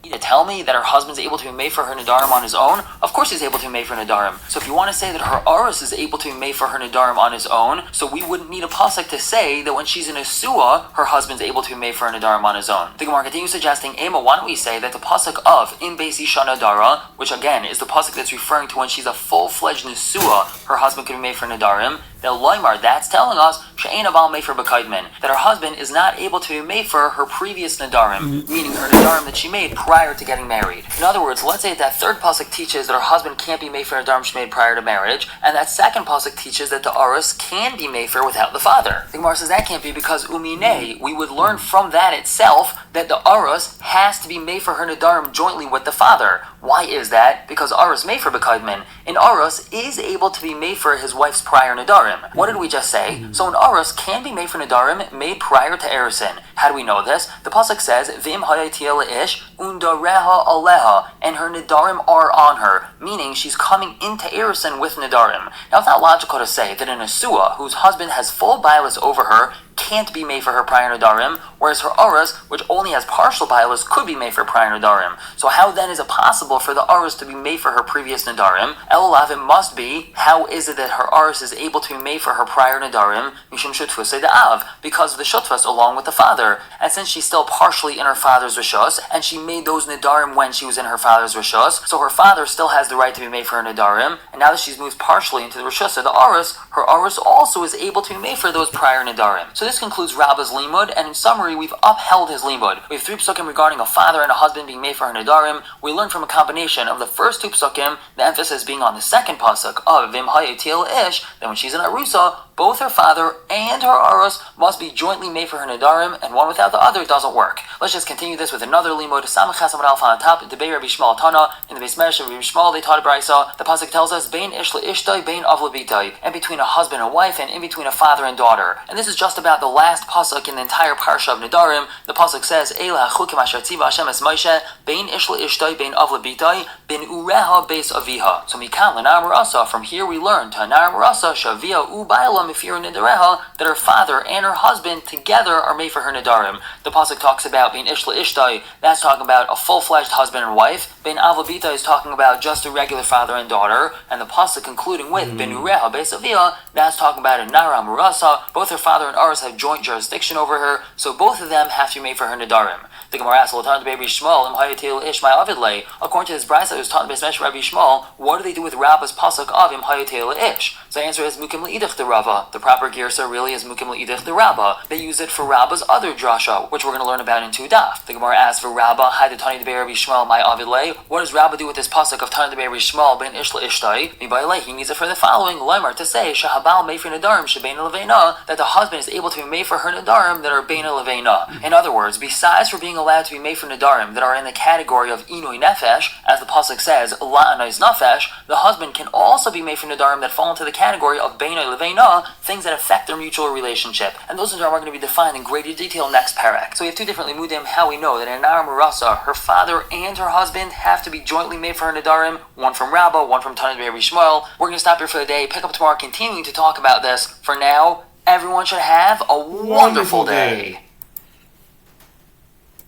To tell me that her husband's able to be made for her Nedarim on his own? Of course he's able to be made for Nedarim. So if you want to say that her Aris is able to be made for her Nedarim on his own, so we wouldn't need a pasuk to say that when she's in a Suah, her husband's able to be made for her Nedarim on his own. The Gemara continues suggesting, Ema, why don't we say that the pasuk of in Beis Isha Nadara, which again is the pasuk that's referring to when she's a full-fledged Nesuah, her husband could be made for Nedarim, that Loimar, that's telling us she'ain aval made for b'kaidmin, that her husband is not able to be made for her previous Nedarim, meaning her Nedarim that she made prior to getting married. In other words, let's say that third pasuk teaches that her husband can't be made for Nedarim she made prior to marriage, and that second pasuk teaches that the Aris can be made for without the father. The Gemara says that can't be because umine, we would learn from that itself that the Aris has to be made for her Nedarim jointly with the father. Why is that? Because Aris made for b'kaidmin, and Aris is able to be made for his wife's prior Nedarim. What did we just say? So an Aris can be made for Nedarim made prior to Erisin. How do we know this? The pasuk says, Vim hayatia ish undareha aleha, and her Nedarim are on her, meaning she's coming into Erisin with Nedarim. Now it's not logical to say that an Asua, whose husband has full bias over her, can't be made for her prior Nedarim, whereas her Aris, which only has partial bias, could be made for prior Nedarim. So how then is it possible for the Aris to be made for her previous Nedarim? Elulav, it must be, how is it that her Aris is able to be made for her prior Nedarim? Mishum shutfus Av, because of the shutfus along with the father. And since she's still partially in her father's rishus, and she made those Nedarim when she was in her father's rishus, so her father still has the right to be made for her Nedarim, and now that she's moved partially into the rishus of the Aris, her Aris also is able to be made for those prior Nedarim. So this concludes Rabba's limud, and in summary, we've upheld his limud. We have 3 psukim regarding a father and a husband being made for her Nedarim. We learned from a combination of the first 2 psukim, the emphasis being on the second pasuk of Vim hayatil ish, that when she's in Arusa, both her father and her Aros must be jointly made for her Nedarim, and one without the other doesn't work. Let's just continue this with another limud. Samach Chesam Alf on top, Debei Rabbi Shmuel Tana, in the Beis Medrash of Rabbi Shmuel, they taught a brisa. The pasuk tells us, Bein ish le'ishtay, bein av lebitai, and between a husband and wife, and in between a father and daughter. And this is just about the last pasuk in the entire parsha of Nedarim. The pasuk says, Eila hachukim asher tziva Hashem es Moshe, bein ish le'ishtay, bein av lebitai, ben ureha beis aviha. So mikan l'nar marasa, from here we learn, to nar marasa, shavia u bailam, if you're Nedareha, that her father and her husband together are made for her Nedarim. The pasuk talks about being Ishla Ishtai, that's talking about a full-fledged husband and wife. Ben Avabita is talking about just a regular father and daughter. And the pasuk concluding with Ben Ureha Beis Avia, that's talking about a Nara Murasa. Both her father and Aris have joint jurisdiction over her, so both of them have to be made for her Nedarim. The Gemara asks, Rabbi Shmuel, according to this brisa that was taught in Beis Medrash Rabbi Shmuel, what do they do with Rabba's pasuk of Im Hayatel Ish? So the answer is Mukim L'idich the Rava. The proper girsa really is Mukim L'idich the Rabba. They use it for Rabba's other drasha, which we're going to learn about in 2 daf. The Gemara asks for Rabba, Hai the Tani Rabbi Shmuel, my Avidle. What does Rabba do with this pasuk of Tani Rabbi Shmuel ben Ishla Ishtai? He needs it for the following, Loimar, to say Shahabal made for Nedarim shebein leveina, that the husband is able to be made for her Nedarim that are bein leveina. In other words, besides for being allowed to be made for Nedarim that are in the category of Inui Nefesh, as the pasuk says, La'anais Nefesh, the husband can also be made for Nedarim that fall into the category of Beinai Leveina, things that affect their mutual relationship. And those Nedarim are going to be defined in greater detail next parak. So we have 2 different limudim how we know that in Nara Murasa, her father and her husband have to be jointly made for her Nedarim, one from Rabba, one from Tani Rabbi Shmuel. We're going to stop here for the day, pick up tomorrow, continuing to talk about this. For now, everyone should have a wonderful day.